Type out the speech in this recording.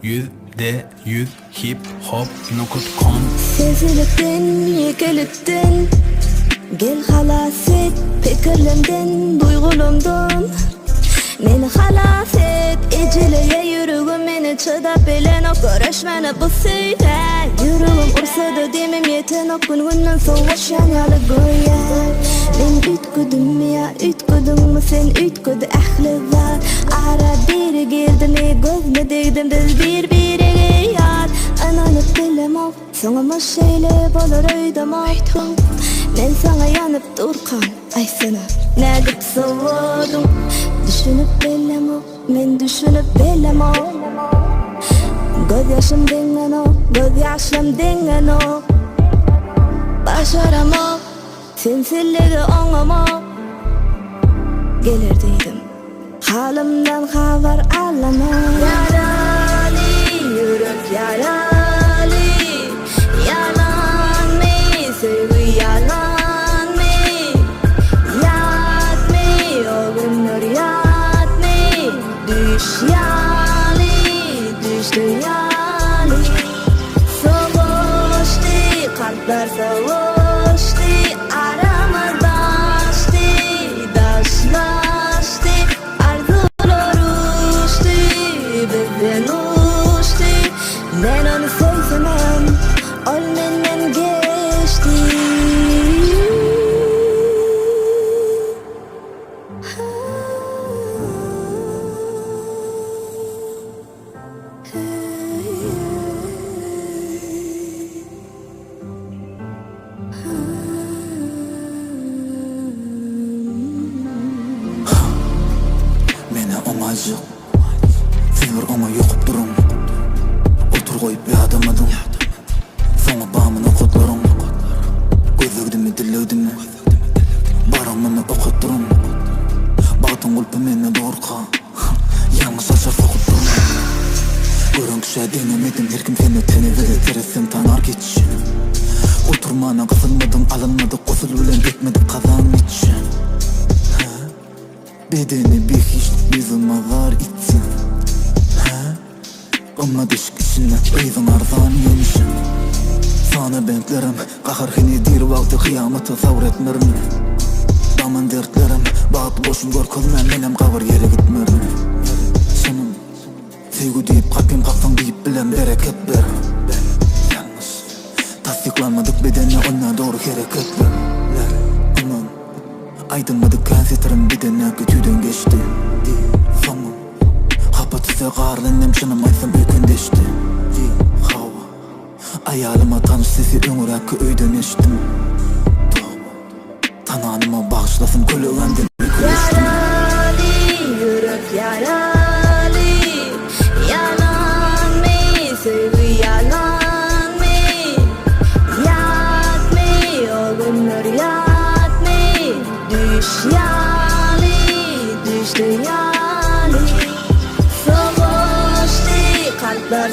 %100 hiphop.com. Seziliptin, yekiliptin, gel halas et, fikirlimden, duygulumdan. Meni halas et, ecileye yüreğim meni çıdap bilen o görüşmeni bu söyle. Yüreğim ursa da demim yeten o gün soğuş yanyalı goyar. Ben ütgüdüm ya, ütgüdüm mü sen ütgüdü ahli var. Ara biri girdim gözüne değdim biz birbirine yar. Ananıp bilim o, sonumuz şeyle bolur öydüm o. Men sana yanıp durkan, ay sana ne gıp savudum. Düşünüp bilim o, men düşünüp bilim o. Göz yaşım dingen o, göz yaşım dingen o. Başaram o, sensizliği oğlum o. Gelir deydim, halimden haber alama. Yaralı yürek yaralı, yalan mı sevgi yalan mı? Yat mı o günler yat mı? Düş yalı, düştü yalı. Soğuştu kalpler soğuştu, aramızdaştı, daşlaştı. Arzular uçtu, bizden uçtu. Ben onu sevsemem, ol menden geçti. Mene amacı Femir ama yokup durun Otur koyup bir adamadım Sonra bağımını kutlarım Gözlüğümü dillöydümü Baramını okutturum Bağıtın kulpu mene doğurka Yalnız aşar sokup durun Görün kişiye denemedim her kim seni tenevede teresen tanar geçin Oturmana kısılmadım alınmadık kosul bilen bitmedik kazan için Bedeni bir hiç yüzüm ağlar itsin Ama dişk içine öydün arzan yemişim Sana benklerim kahırhini dir vakti kıyameti savretmerim Daman dertlerim bağıt boşum gör kılmen menem kavur yere gitmerim Senin sevgi deyip kalbim kalksan deyip bilen bereket ver Yalnız tasdiklanmadık bedeni ona doğru hareket ver Aman aydınmadık kansetlerim bir de ne kötüden geçti Sonum Kapatırsa qarlannem şınım aytsam ökündeşti Hava Ayalıma tanış sesi öңür hakkı öyden eştim Tananıma bağışlasın kölöğendem öküleştim Yaralı yürek yaralı, yalan mı sevgi yalan mı? Yat mı o günler yat mı? Düş yalı, düştü yalı. Soğuştu kalpler